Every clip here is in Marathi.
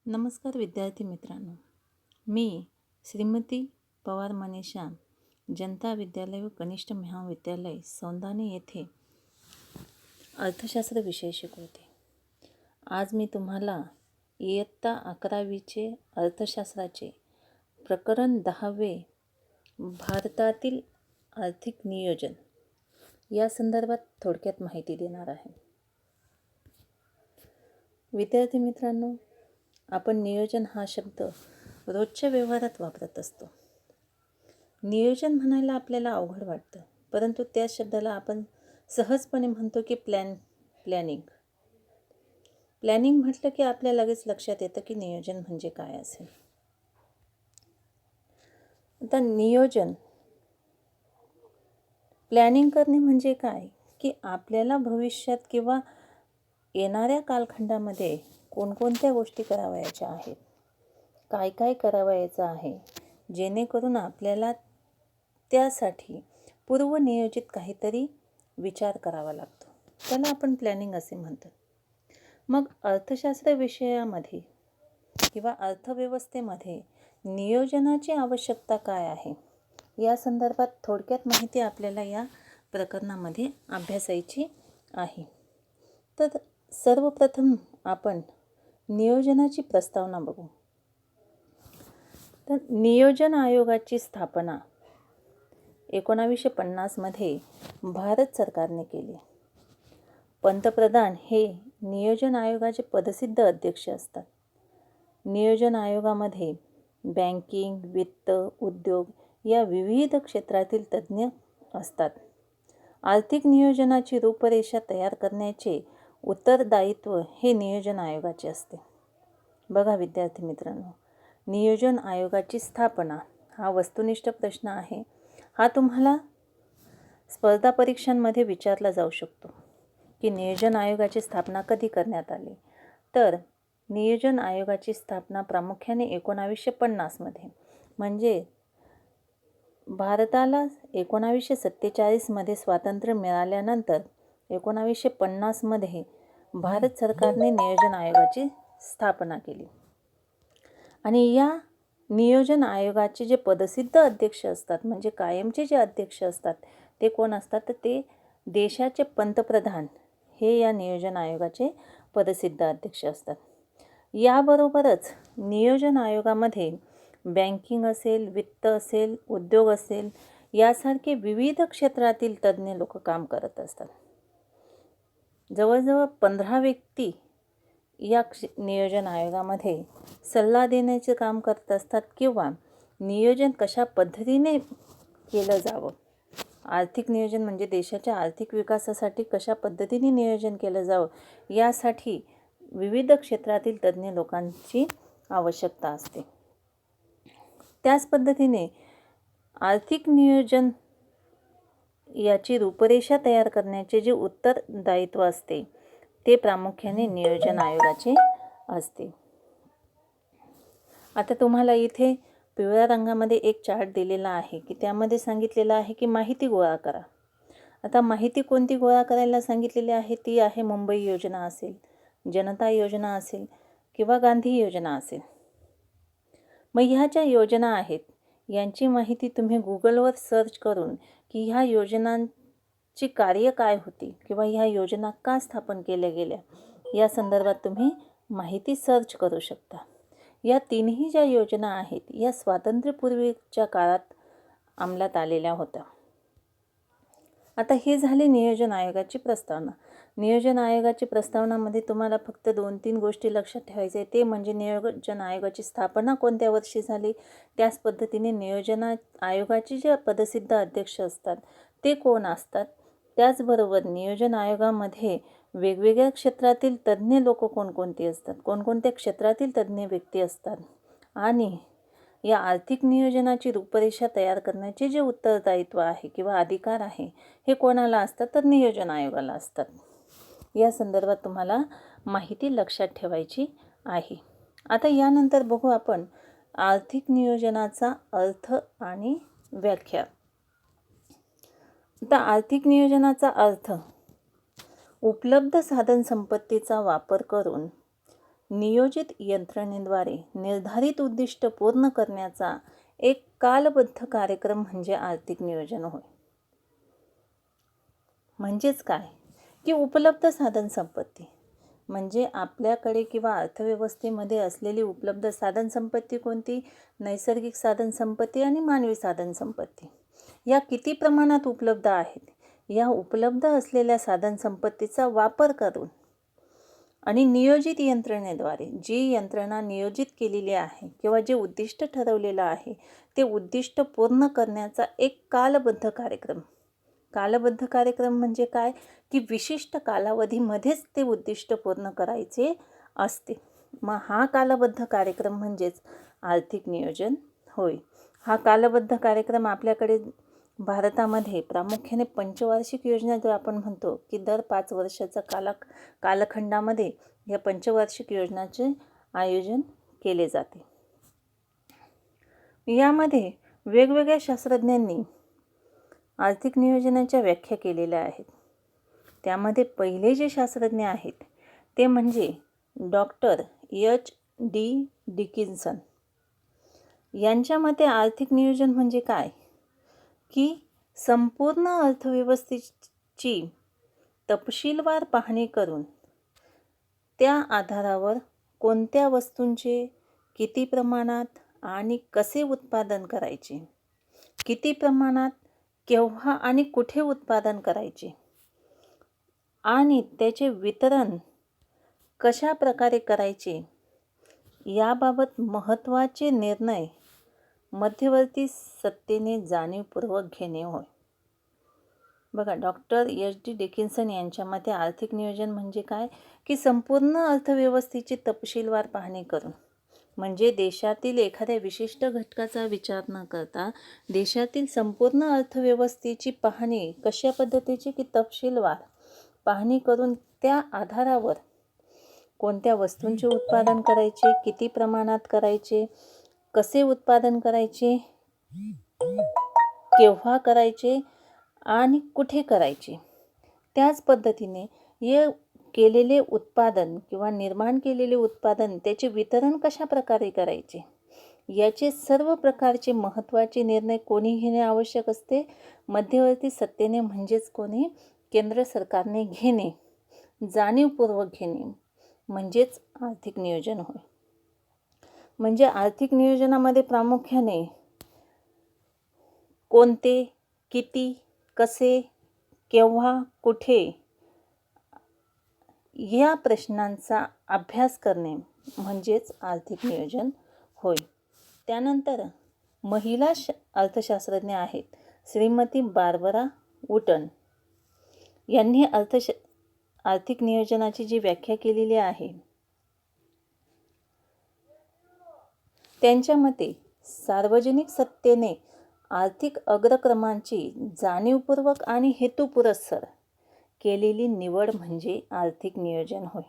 नमस्कार विद्यार्थी मित्रांनो, मी श्रीमती पवार मनीषा जनता विद्यालय व कनिष्ठ महाविद्यालय सौंदाणे येथे अर्थशास्त्र विषय शिकवते. आज मी तुम्हाला इयत्ता 11वीचे अर्थशास्त्राचे प्रकरण 10वे भारतातील आर्थिक नियोजन या संदर्भात थोडक्यात माहिती देणार आहे. विद्यार्थी मित्रांनो, आपण नियोजन हा शब्द रोजच्या व्यवहारात वापरत असतो. नियोजन म्हणायला आपल्याला अवघड वाटतं, परंतु त्या शब्दाला आपण सहजपणे म्हणतो की प्लॅनिंग म्हटलं की आपल्या लगेच लक्षात येतं की नियोजन म्हणजे काय असेल. आता नियोजन प्लॅनिंग करणे म्हणजे काय की आपल्याला भविष्यात किंवा येणाऱ्या कालखंडामध्ये कोणकोणत्या गोष्टी करावयाच्या आहेत, काय काय करावयाचं आहे, जेणेकरून आपल्याला त्यासाठी पूर्वनियोजित काहीतरी विचार करावा लागतो. त्याला आपण प्लॅनिंग असे म्हणतो. मग अर्थशास्त्र विषयामध्ये किंवा अर्थव्यवस्थेमध्ये नियोजनाची आवश्यकता काय आहे या संदर्भात थोडक्यात माहिती आपल्याला या प्रकरणामध्ये अभ्यासायची आहे. तर सर्वप्रथम आपण नियोजनाची प्रस्तावना बघू. तर नियोजन आयोगाची स्थापना 1950 मध्ये भारत सरकारने केली. पंतप्रधान हे नियोजन आयोगाचे पदसिद्ध अध्यक्ष असतात. नियोजन आयोगामध्ये बँकिंग, वित्त, उद्योग या विविध क्षेत्रातील तज्ज्ञ असतात. आर्थिक नियोजनाची रूपरेषा तयार करण्याचे उत्तरदायित्व हे नियोजन आयोगाचे असते. बघा विद्यार्थी मित्रांनो, नियोजन आयोगाची स्थापना हा वस्तुनिष्ठ प्रश्न आहे. हा तुम्हाला स्पर्धा परीक्षांमध्ये विचारला जाऊ शकतो की नियोजन आयोगाची स्थापना कधी करण्यात आली. तर नियोजन आयोगाची स्थापना प्रामुख्याने 1950 मध्ये, म्हणजे भारताला 1947 मध्ये स्वातंत्र्य मिळाल्यानंतर 1950 मध्ये भारत सरकारने नियोजन आयोगाची स्थापना केली. आणि या नियोजन आयोगाचे जे पदसिद्ध अध्यक्ष असतात, म्हणजे कायमचे जे अध्यक्ष असतात, ते कोण असतात? तर ते देशाचे पंतप्रधान हे या नियोजन आयोगाचे पदसिद्ध अध्यक्ष असतात. याबरोबरच नियोजन आयोगामध्ये बँकिंग असेल, वित्त असेल, उद्योग असेल यासारखे विविध क्षेत्रातील तज्ज्ञ लोक काम करत असतात. जवळजवळ 15 व्यक्ती या नियोजन आयोगामध्ये सल्ला देण्याचे काम करत असतात किंवा नियोजन कशा पद्धतीने केलं जावं, आर्थिक नियोजन म्हणजे देशाच्या आर्थिक विकासासाठी कशा पद्धतीने नियोजन केलं जावं यासाठी विविध क्षेत्रातील तज्ज्ञ लोकांची आवश्यकता असते. त्याच पद्धतीने आर्थिक नियोजन याची रूपरेषा तयार करण्याचे जे उत्तरदायित्व असते ते प्रामुख्याने नियोजन आयोगाचे असते. आता तुम्हाला इथे पिवळ्या रंगामध्ये एक चार्ट दिलेला आहे की त्यामध्ये सांगितलेलं आहे की माहिती गोळा करा. आता माहिती कोणती गोळा करायला सांगितलेली आहे? ती आहे मुंबई योजना असेल, जनता योजना असेल किंवा गांधी योजना असेल. मग ह्या ज्या योजना आहेत यांची माहिती तुम्ही गुगलवर सर्च करून की ह्या योजनांची कार्य काय होती किंवा ह्या योजना का स्थापन केल्या गेल्या या संदर्भात तुम्ही माहिती सर्च करू शकता. या तिन्ही ज्या योजना आहेत या स्वातंत्र्यपूर्वीच्या काळात अंमलात आलेल्या होत्या. आता ही झाली नियोजन आयोगाची प्रस्तावना. नियोजन आयोगाची प्रस्तावनामध्ये तुम्हाला फक्त 2-3 गोष्टी लक्षात ठेवायच्या आहे. ते म्हणजे नियोजन आयोगाची स्थापना कोणत्या वर्षी झाली, त्याच पद्धतीने नियोजन आयोगाचे जे पदसिद्ध अध्यक्ष असतात ते कोण असतात, त्याचबरोबर नियोजन आयोगामध्ये वेगवेगळ्या क्षेत्रातील तज्ज्ञ लोक कोणकोणती असतात, कोणकोणत्या क्षेत्रातील तज्ज्ञ व्यक्ती असतात, आणि या आर्थिक नियोजनाची रूपरेषा तयार करण्याचे जे उत्तरदायित्व आहे किंवा अधिकार आहे हे कोणाला असतात? तर नियोजन आयोगाला असतात. या संदर्भात तुम्हाला माहिती लक्षात ठेवायची आहे. आता यानंतर बघू आपण आर्थिक नियोजनाचा अर्थ आणि व्याख्या. आता आर्थिक नियोजनाचा अर्थ उपलब्ध साधन संपत्तीचा वापर करून नियोजित यंत्रणेद्वारे निर्धारित उद्दिष्ट पूर्ण करण्याचा एक कालबद्ध कार्यक्रम म्हणजे आर्थिक नियोजन होय. म्हणजेच काय की उपलब्ध साधन संपत्ती म्हणजे आपल्याकडे किंवा अर्थव्यवस्थेमध्ये असलेली उपलब्ध साधन संपत्ती कोणती? नैसर्गिक साधन संपत्ती आणि मानवी साधन संपत्ती. या किती प्रमाणात उपलब्ध आहेत? या उपलब्ध असलेल्या साधन संपत्तीचा वापर करून आणि नियोजित यंत्रणेद्वारे जी यंत्रणा नियोजित केलेली आहे किंवा जे उद्दिष्ट ठरवलेलं आहे ते उद्दिष्ट पूर्ण करण्याचा एक कालबद्ध कार्यक्रम. कालबद्ध कार्यक्रम म्हणजे काय की विशिष्ट कालावधीमध्येच ते उद्दिष्ट पूर्ण करायचे असते. मग हा कालबद्ध कार्यक्रम म्हणजेच आर्थिक नियोजन होय. हा कालबद्ध कार्यक्रम आपल्याकडे भारतामध्ये प्रामुख्याने पंचवार्षिक योजना जर आपण म्हणतो की दर 5 वर्षाचा कालखंडामध्ये या पंचवार्षिक योजनाचे आयोजन केले जाते. यामध्ये वेगवेगळ्या शास्त्रज्ञांनी आर्थिक नियोजनाच्या व्याख्या केलेल्या आहेत. त्यामध्ये पहिले जे शास्त्रज्ञ आहेत ते म्हणजे डॉक्टर H.D. डिकिन्सन. यांच्या मते आर्थिक नियोजन म्हणजे काय की संपूर्ण अर्थव्यवस्थेची तपशीलवार पाहणी करून त्या आधारावर कोणत्या वस्तूंचे किती प्रमाणात आणि कसे उत्पादन करायचे, किती प्रमाणात, केव्हा आणि कुठे उत्पादन करायचे आणि त्याचे वितरण कशा प्रकारे करायचे याबाबत महत्त्वाचे निर्णय मध्यवर्ती सत्तेने जाणीवपूर्वक घेणे होय. बघा, डॉक्टर H.D. डिकिन्सन यांच्या मते आर्थिक नियोजन म्हणजे काय की संपूर्ण अर्थव्यवस्थेची तपशीलवार पाहणी करून म्हणजे देशातील एखाद्या विशिष्ट घटकाचा विचार न करता देशातील संपूर्ण अर्थव्यवस्थेची पाहणी कशा पद्धतीची की तपशीलवार पाहणी करून त्या आधारावर कोणत्या वस्तूंचे उत्पादन करायचे, किती प्रमाणात करायचे, कसे उत्पादन करायचे, केव्हा करायचे आणि कुठे करायचे. त्याच पद्धतीने हे केलेले उत्पादन किंवा निर्माण केलेले उत्पादन त्याचे वितरण कशा प्रकारे करायचे याचे सर्व प्रकारचे महत्त्वाचे निर्णय कोणी घेणे आवश्यक असते? मध्यवर्ती सत्तेने म्हणजेच कोणी? केंद्र सरकारने घेणे, जाणीवपूर्वक घेणे म्हणजेच आर्थिक नियोजन होय. म्हणजे आर्थिक नियोजनामध्ये प्रामुख्याने कोणते, किती, कसे, केव्हा, कुठे या प्रश्नांचा अभ्यास करणे म्हणजेच आर्थिक नियोजन होय. त्यानंतर महिला अर्थशास्त्रज्ञ आहेत श्रीमती बार्बरा वुटन. यांनी आर्थिक नियोजनाची जी व्याख्या केलेली आहे त्यांच्या मते सार्वजनिक सत्तेने आर्थिक अग्रक्रमांची जाणीवपूर्वक आणि हेतुपुरस्सर केलेली निवड म्हणजे आर्थिक नियोजन होय.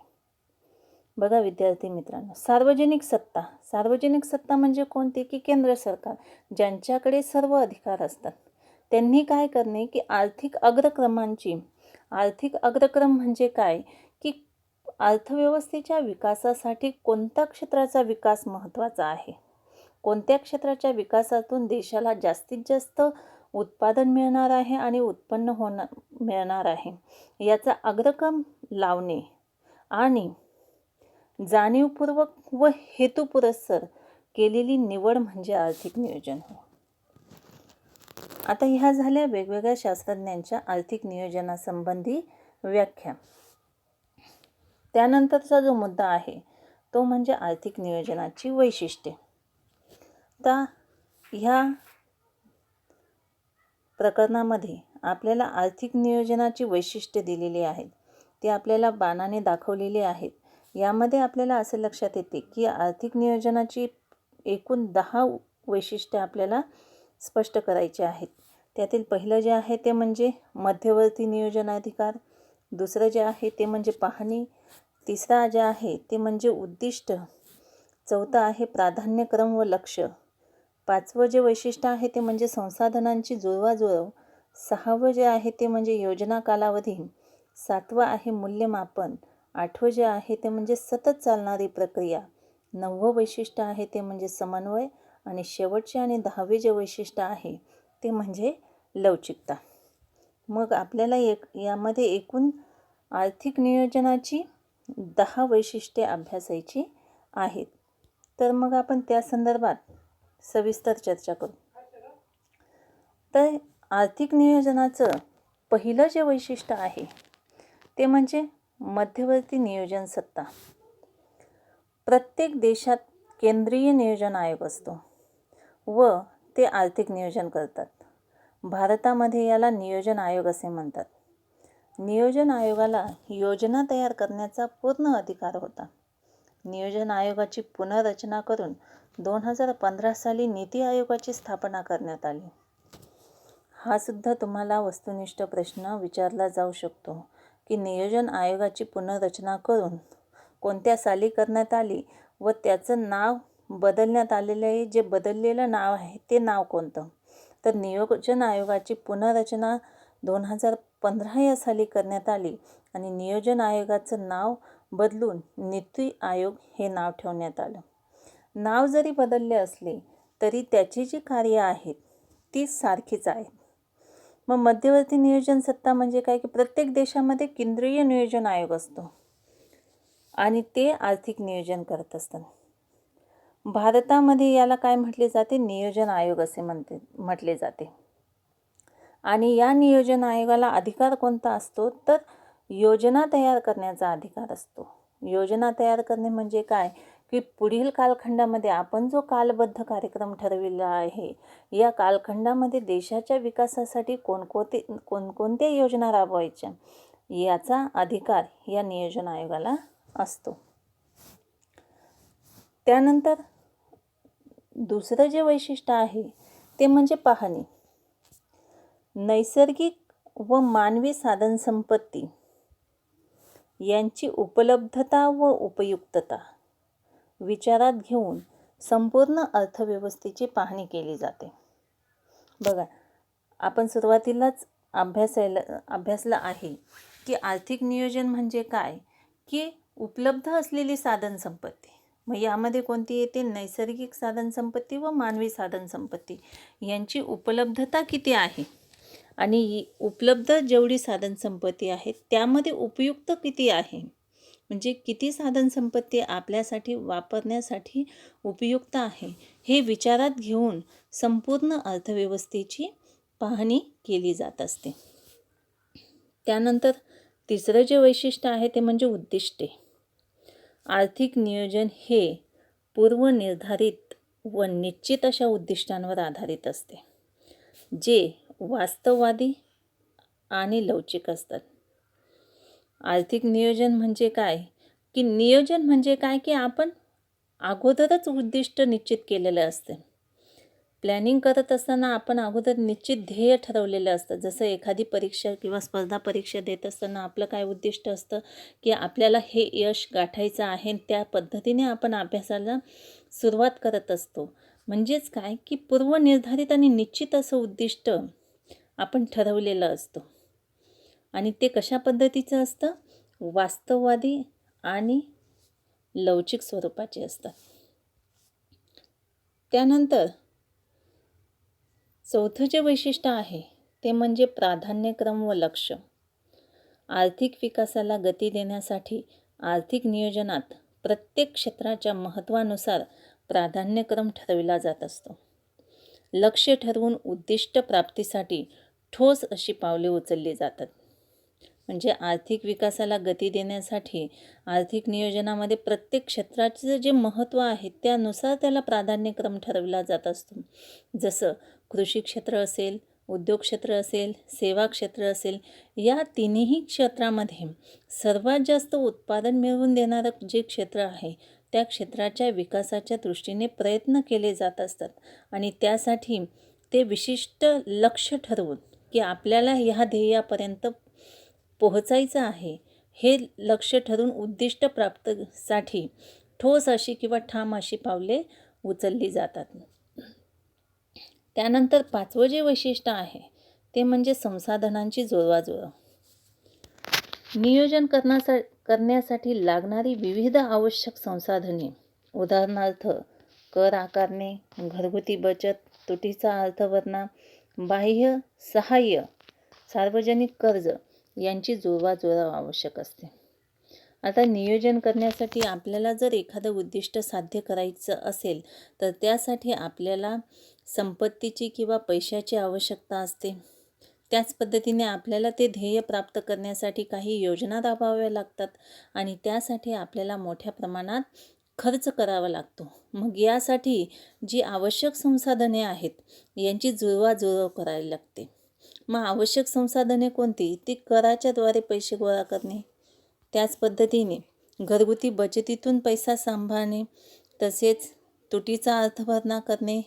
बघा विद्यार्थी मित्रांनो, सार्वजनिक सत्ता म्हणजे कोणती की केंद्र सरकार ज्यांच्याकडे सर्व अधिकार असतात त्यांनी काय करणे की आर्थिक अग्रक्रम म्हणजे काय की अर्थव्यवस्थेच्या विकासासाठी कोणत्या क्षेत्राचा विकास महत्त्वाचा आहे, कोणत्या क्षेत्राच्या विकासातून देशाला जास्तीत जास्त उत्पादन मिळणार आहे आणि उत्पन्न मिळणार आहे याचा अग्रक्रम लावणे आणि जाणीवपूर्वक व हेतुपुरस्सर केलेली निवड म्हणजे आर्थिक नियोजन होय. आता ह्या झाल्या वेगवेगळ्या शास्त्रज्ञांच्या आर्थिक नियोजनासंबंधी व्याख्या. त्यानंतरचा जो मुद्दा आहे तो म्हणजे आर्थिक नियोजनाची वैशिष्ट्ये. तर ह्या प्रकरणामध्ये आपल्याला आर्थिक नियोजनाची वैशिष्ट्ये दिलेली आहेत. ती आपल्याला बाणाने दाखवलेली आहेत. यामध्ये आपल्याला असं लक्षात येते की आर्थिक नियोजनाची एकूण 10 वैशिष्ट्ये आपल्याला स्पष्ट करायची आहेत. त्यातील पहिलं जे आहे ते म्हणजे मध्यवर्ती नियोजनाधिकार, दुसरं जे आहे ते म्हणजे पाहणी, तिसरा जे आहे ते म्हणजे उद्दिष्ट, चौथं आहे प्राधान्यक्रम व लक्ष्य, पाचवं जे वैशिष्ट्य आहे ते म्हणजे संसाधनांची जुळवाजुळव, सहावं जे आहे ते म्हणजे योजना कालावधी, सातवं आहे मूल्यमापन 8वं जे आहे ते म्हणजे सतत चालणारी प्रक्रिया. 9वं वैशिष्ट्य आहे ते म्हणजे समन्वय. आणि शेवटचे आणि 10वे जे वैशिष्ट्य आहे ते म्हणजे लवचिकता. मग आपल्याला यामध्ये एकूण आर्थिक नियोजनाची 10 वैशिष्ट्ये अभ्यासायची आहेत. तर मग आपण त्या संदर्भात सविस्तर चर्चा करू. तर आर्थिक नियोजनाचं पहिलं जे वैशिष्ट्य आहे ते म्हणजे मध्यवर्ती नियोजन सत्ता. प्रत्येक देशात केंद्रीय नियोजन आयोग असतो व ते आर्थिक नियोजन करतात. भारतामध्ये याला नियोजन आयोग असे म्हणतात. नियोजन आयोगाला योजना तयार करण्याचा पूर्ण अधिकार होता. नियोजन आयोगाची पुनर्रचना करून 2015 साली नीती आयोगाची स्थापना करण्यात आली. हा सुद्धा तुम्हाला वस्तुनिष्ठ प्रश्न विचारला जाऊ शकतो की नियोजन आयोगाची पुनर्रचना करून कोणत्या साली करण्यात आली व त्याचं नाव बदलण्यात आलेलं आहे. जे बदललेलं नाव आहे ते नाव कोणतं? तर नियोजन आयोगाची पुनर्रचना 2015 या साली करण्यात आली आणि नियोजन आयोगाचं नाव बदलून नीती आयोग हे नाव ठेवण्यात आलं. नाव जरी बदलले असले तरी त्याची जी कार्य आहेत ती सारखीच आहेत. मग मध्यवर्ती नियोजन सत्ता म्हणजे काय की प्रत्येक देशामध्ये केंद्रीय नियोजन आयोग असतो आणि ते आर्थिक नियोजन करत असतात. भारतामध्ये याला काय म्हटले जाते? नियोजन आयोग असे म्हटले जाते. आणि या नियोजन आयोगाला अधिकार कोणता असतो? तर योजना तयार करण्याचा अधिकार असतो. योजना तयार करणे म्हणजे काय की पुढील कालखंडामध्ये आपण जो कालबद्ध कार्यक्रम ठरविला आहे या कालखंडामध्ये देशाच्या विकासासाठी कोणकोणत्या योजना राबवायच्या याचा अधिकार या नियोजन आयोगाला असतो. त्यानंतर दुसरं जे वैशिष्ट्य आहे ते म्हणजे पाहणी. नैसर्गिक व मानवी साधनसंपत्ती यांची उपलब्धता व उपयुक्तता विचारात घेऊन संपूर्ण अर्थव्यवस्थेची पाहणी केली जाते. बघा, आपण सुरुवातीलाच अभ्यासलं आहे की आर्थिक नियोजन म्हणजे काय की उपलब्ध असलेली साधनसंपत्ती. मग यामध्ये कोणती येते? नैसर्गिक साधनसंपत्ती व मानवी साधनसंपत्ती यांची उपलब्धता किती आहे आणि उपलब्ध जेवढी साधनसंपत्ती आहे त्यामध्ये उपयुक्त किती आहे, म्हणजे किती साधनसंपत्ती आपल्यासाठी वापरण्यासाठी उपयुक्त आहे हे विचारात घेऊन संपूर्ण अर्थव्यवस्थेची पाहणी केली जात असते. त्यानंतर तिसरं जे वैशिष्ट्य आहे ते म्हणजे उद्दिष्टे. आर्थिक नियोजन हे पूर्वनिर्धारित व निश्चित अशा उद्दिष्टांवर आधारित असते जे वास्तववादी आणि लवचिक असतात. आर्थिक नियोजन म्हणजे काय की नियोजन म्हणजे काय की आपण अगोदरच उद्दिष्ट निश्चित केलेलं असते. प्लॅनिंग करत असताना आपण अगोदर निश्चित ध्येय ठरवलेलं असतं. जसं एखादी परीक्षा किंवा स्पर्धा परीक्षा देत असताना आपलं काय उद्दिष्ट असतं की आपल्याला हे यश गाठायचं आहे. त्या पद्धतीने आपण अभ्यासाला सुरुवात करत असतो. म्हणजेच काय की पूर्वनिर्धारित आणि निश्चित असं उद्दिष्ट आपण ठरवलेलं असतं आणि ते कशा पद्धतीचं असतं? वास्तववादी आणि लवचिक स्वरूपाचे असतात. त्यानंतर चौथं जे वैशिष्ट्य आहे ते म्हणजे प्राधान्यक्रम व लक्ष. आर्थिक विकासाला गती देण्यासाठी आर्थिक नियोजनात प्रत्येक क्षेत्राच्या महत्त्वानुसार प्राधान्यक्रम ठरविला जात असतो. लक्ष्य ठरवून उद्दिष्ट प्राप्तीसाठी ठोस अशी पावले उचलली जातात. म्हणजे आर्थिक विकासाला गती देण्यासाठी आर्थिक नियोजनामध्ये प्रत्येक क्षेत्राचं जे महत्त्व आहे त्यानुसार त्याला प्राधान्यक्रम ठरवला जात असतो. जसं कृषी क्षेत्र असेल, उद्योग क्षेत्र असेल, सेवा क्षेत्र असेल, या तिन्ही क्षेत्रामध्ये सर्वात जास्त उत्पादन मिळवून देणारं जे क्षेत्र आहे त्या क्षेत्राच्या विकासाच्या दृष्टीने प्रयत्न केले जात असतात आणि त्यासाठी ते विशिष्ट लक्ष्य ठरवून की आपल्याला ह्या ध्येयापर्यंत पोहोचायचं आहे हे लक्ष्य ठरवून उद्दिष्ट प्राप्तीसाठी ठोस अशी किंवा ठाम अशी पावले उचलली जातात. त्यानंतर पाचवं जे वैशिष्ट्य आहे ते म्हणजे संसाधनांची जुळवाजुळव. नियोजन करण्यासाठी लागणारी विविध आवश्यक संसाधने, उदाहरणार्थ कर आकारणे, घरगुती बचत, तुटीचा अर्थभरणा, बाह्य सहाय्य, सार्वजनिक कर्ज यांची जुळवाजुळव आवश्यक असते. आता नियोजन करण्यासाठी आपल्याला जर एखादं उद्दिष्ट साध्य करायचं असेल तर त्यासाठी आपल्याला संपत्तीची किंवा पैशाची आवश्यकता असते. त्याच पद्धतीने आपल्याला ते ध्येय प्राप्त करण्यासाठी काही योजना राबवाव्या लागतात आणि त्यासाठी आपल्याला मोठ्या प्रमाणात खर्च करावा लागतो. मग यासाठी जी आवश्यक संसाधने आहेत यांची जुळवाजुळव करावी लागते. मग आवश्यक संसाधने कोणती? ती कराच्याद्वारे पैसे गोळा करणे, त्याच पद्धतीने घरगुती बचतीतून पैसा सांभाळणे, तसेच तुटीचा अर्थभरणा करणे,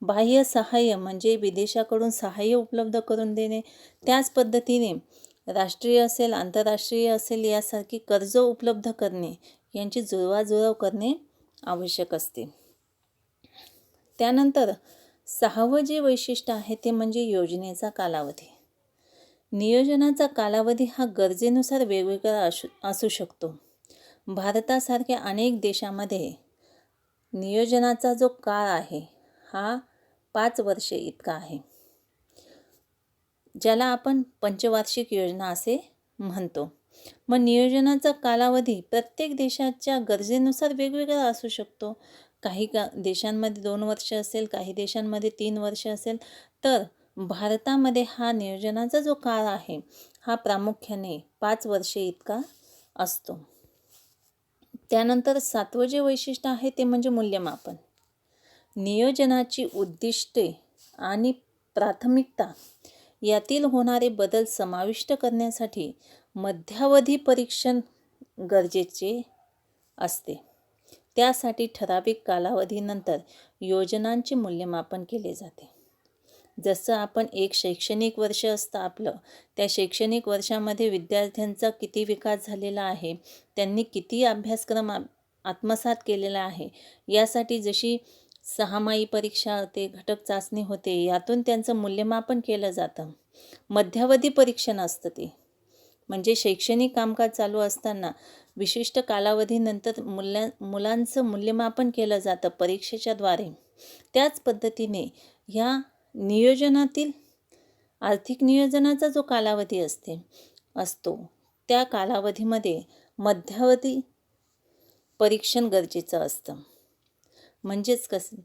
बाह्य सहाय्य म्हणजे विदेशाकडून सहाय्य उपलब्ध करून देणे, त्याच पद्धतीने राष्ट्रीय असेल आंतरराष्ट्रीय असेल यासारखी कर्ज उपलब्ध करणे यांची जुळवाजुळव करणे आवश्यक असते. त्यानंतर 6वं जे वैशिष्ट्य आहे ते म्हणजे योजनेचा कालावधी. नियोजनाचा कालावधी हा गरजेनुसार वेगवेगळा असू शकतो. भारतासारख्या अनेक देशामध्ये नियोजनाचा जो काळ आहे हा 5 वर्षे इतका आहे, ज्याला आपण पंचवार्षिक योजना असे म्हणतो. मग नियोजनाचा कालावधी प्रत्येक देशाच्या गरजेनुसार वेगवेगळा असू शकतो. काही देशांमध्ये 2 वर्ष असेल, काही देशांमध्ये 3 वर्ष असेल. तर भारतामध्ये हा नियोजनाचा जो काळ आहे हा प्रामुख्याने 5 वर्षे इतका असतो. त्यानंतर 7वं जे वैशिष्ट्य आहे ते म्हणजे मूल्यमापन. नियोजनाची उद्दिष्टे आणि प्राथमिकता यातील होणारे बदल समाविष्ट करण्यासाठी मध्यावधी परीक्षण गरजेचे असते. त्यासाठी ठराविक कालावधीनंतर योजनांचे मूल्यमापन केले जाते. जसं आपण एक शैक्षणिक वर्ष असतं आपलं, त्या शैक्षणिक वर्षामध्ये विद्यार्थ्यांचा किती विकास झालेला आहे, त्यांनी किती अभ्यासक्रम आत्मसात केलेला आहे, यासाठी जशी 6माही परीक्षा होते, घटक चाचणी होते, यातून त्यांचं मूल्यमापन केलं जातं. मध्यावधी परीक्षण असतं ते, म्हणजे शैक्षणिक कामकाज चालू असताना विशिष्ट कालावधीनंतर मुलांचं मूल्यमापन केलं जातं परीक्षेच्या द्वारे. त्याच पद्धतीने ह्या नियोजनातील आर्थिक नियोजनाचा जो कालावधी असतो त्या कालावधीमध्ये मध्यावधी परीक्षण गरजेचं असतं. म्हणजेच कसं,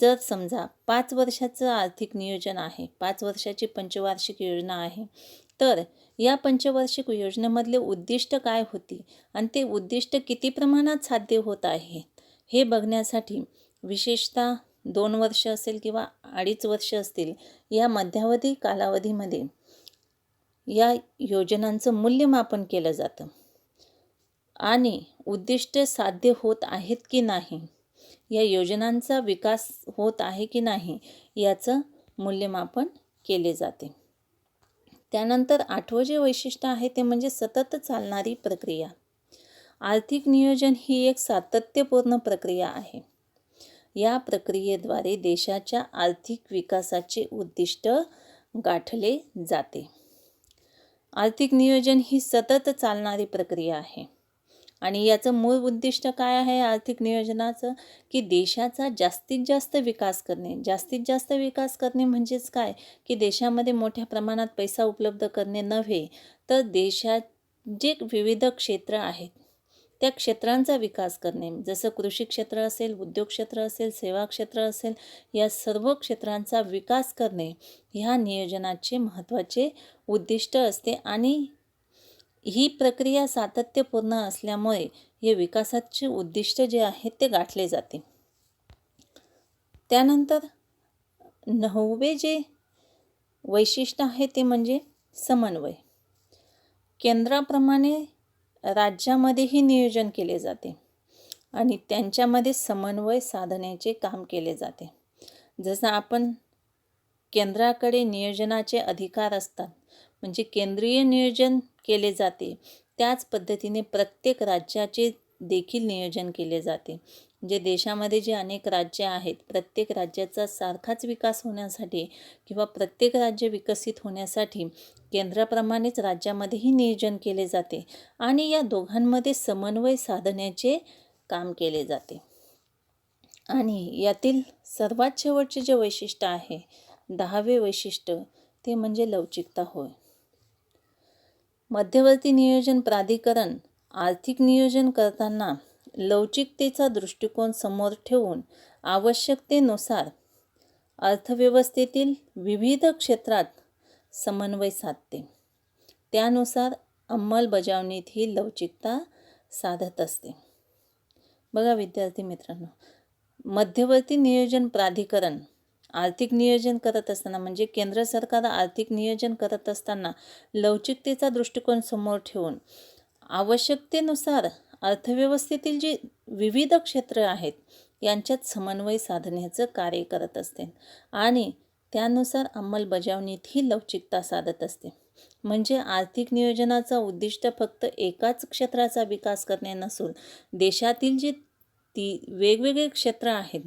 जर समजा 5 वर्षाचं आर्थिक नियोजन आहे, 5 वर्षाची पंचवार्षिक योजना आहे, तर या पंचवार्षिक योजनेमधले उद्दिष्ट काय होती आणि ते उद्दिष्ट किती प्रमाणात साध्य होत आहे हे बघण्यासाठी विशेषतः 2 वर्ष असेल किंवा 2.5 वर्ष असतील, या मध्यावधी कालावधीमध्ये या योजनांचं मूल्यमापन केलं जातं आणि उद्दिष्टे साध्य होत आहेत की नाही, या योजनांचा विकास होत आहे की नाही याचं मूल्यमापन केले जाते. त्यानंतर 8वं जे वैशिष्ट्य आहे ते म्हणजे सतत चालणारी प्रक्रिया. आर्थिक नियोजन ही एक सातत्यपूर्ण प्रक्रिया आहे. या प्रक्रियेद्वारे देशाच्या आर्थिक विकासाचे उद्दिष्ट गाठले जाते. आर्थिक नियोजन ही सतत चालणारी प्रक्रिया आहे आणि याचं मूळ उद्दिष्ट काय आहे आर्थिक नियोजनाचं, की देशाचा जास्तीत जास्त विकास करणे. जास्तीत जास्त विकास करणे म्हणजेच काय, की देशामध्ये मोठ्या प्रमाणात पैसा उपलब्ध करणे नव्हे, तर देशात जे विविध क्षेत्र आहेत त्या क्षेत्रांचा विकास करणे. जसं कृषी क्षेत्र असेल, उद्योग क्षेत्र असेल, सेवा क्षेत्र असेल, या सर्व क्षेत्रांचा विकास करणे ह्या नियोजनाचे महत्त्वाचे उद्दिष्ट असते आणि ही प्रक्रिया सातत्यपूर्ण असल्यामुळे हे विकासाचे उद्दिष्ट जे आहेत ते गाठले जाते. त्यानंतर 9वे जे वैशिष्ट्य आहे ते म्हणजे समन्वय. केंद्राप्रमाणे राज्यामध्येही नियोजन केले जाते आणि त्यांच्यामध्ये समन्वय साधण्याचे काम केले जाते. जसं आपण केंद्राकडे नियोजनाचे अधिकार असतात, म्हणजे केंद्रीय नियोजन केले जाते, त्याच पद्धतीने प्रत्येक राज्याचे देखील नियोजन केले जाते. जे देशामध्ये जे अनेक राज्य आहेत, प्रत्येक राज्याचा सारखाच विकास होण्यासाठी किंवा प्रत्येक राज्य विकसित होण्यासाठी केंद्राप्रमाणेच राज्यामध्येही नियोजन केले जाते आणि या दोघांमध्ये समन्वय साधण्याचे काम केले जाते. आणि यातील सर्वात शेवटचे जे वैशिष्ट्य आहे, 10वे वैशिष्ट्य, ते म्हणजे लवचिकता होय. मध्यवर्ती नियोजन प्राधिकरण आर्थिक नियोजन करताना लवचिकतेचा दृष्टिकोन समोर ठेवून आवश्यकतेनुसार अर्थव्यवस्थेतील विविध क्षेत्रात समन्वय साधते. त्यानुसार अंमलबजावणीत ही लवचिकता साधत असते. बघा विद्यार्थी मित्रांनो, मध्यवर्ती नियोजन प्राधिकरण आर्थिक नियोजन करत असताना म्हणजे केंद्र सरकार आर्थिक नियोजन करत असताना लवचिकतेचा दृष्टिकोन समोर ठेवून आवश्यकतेनुसार अर्थव्यवस्थेतील जी विविध क्षेत्र आहेत यांच्यात समन्वय साधण्याचं कार्य करत असते आणि त्यानुसार अंमलबजावणीत ही लवचिकता साधत असते. म्हणजे आर्थिक नियोजनाचा उद्दिष्ट फक्त एकाच क्षेत्राचा विकास करणे नसून देशातील जी वेगवेगळे क्षेत्र आहेत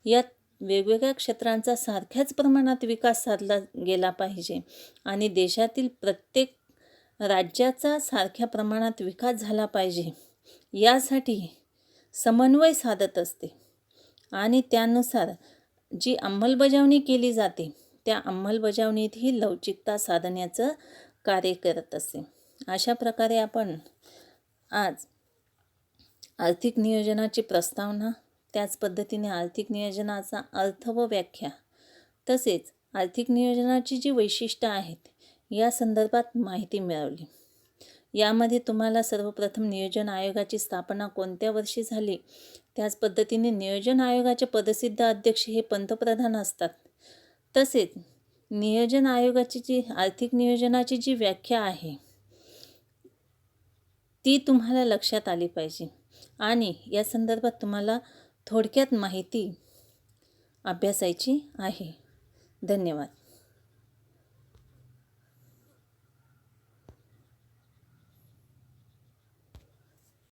या वेगवेगळ्या क्षेत्रांचा सारख्याच प्रमाणात विकास साधला गेला पाहिजे आणि देशातील प्रत्येक राज्याचा सारख्या प्रमाणात विकास झाला पाहिजे यासाठी समन्वय साधत असते आणि त्यानुसार जी अंमलबजावणी केली जाते त्या अंमलबजावणीत ही लवचिकता साधण्याचं कार्य करत असते. अशा प्रकारे आपण आज आर्थिक नियोजनाची प्रस्तावना, त्याच पद्धतीने आर्थिक नियोजनाचा अर्थ व व्याख्या, तसेच आर्थिक नियोजनाची जी वैशिष्ट्ये आहेत या संदर्भात माहिती मिळवली. यामध्ये तुम्हाला सर्वप्रथम नियोजन आयोगाची स्थापना कोणत्या वर्षी झाली, त्याच पद्धतीने नियोजन आयोगाचे पदसिद्ध अध्यक्ष हे पंतप्रधान असतात. तसेच नियोजन आयोगाची जी आर्थिक नियोजनाची जी व्याख्या आहे ती तुम्हाला लक्षात आली पाहिजे आणि या संदर्भात तुम्हाला थोडक्यात माहिती अभ्यासायची आहे. धन्यवाद.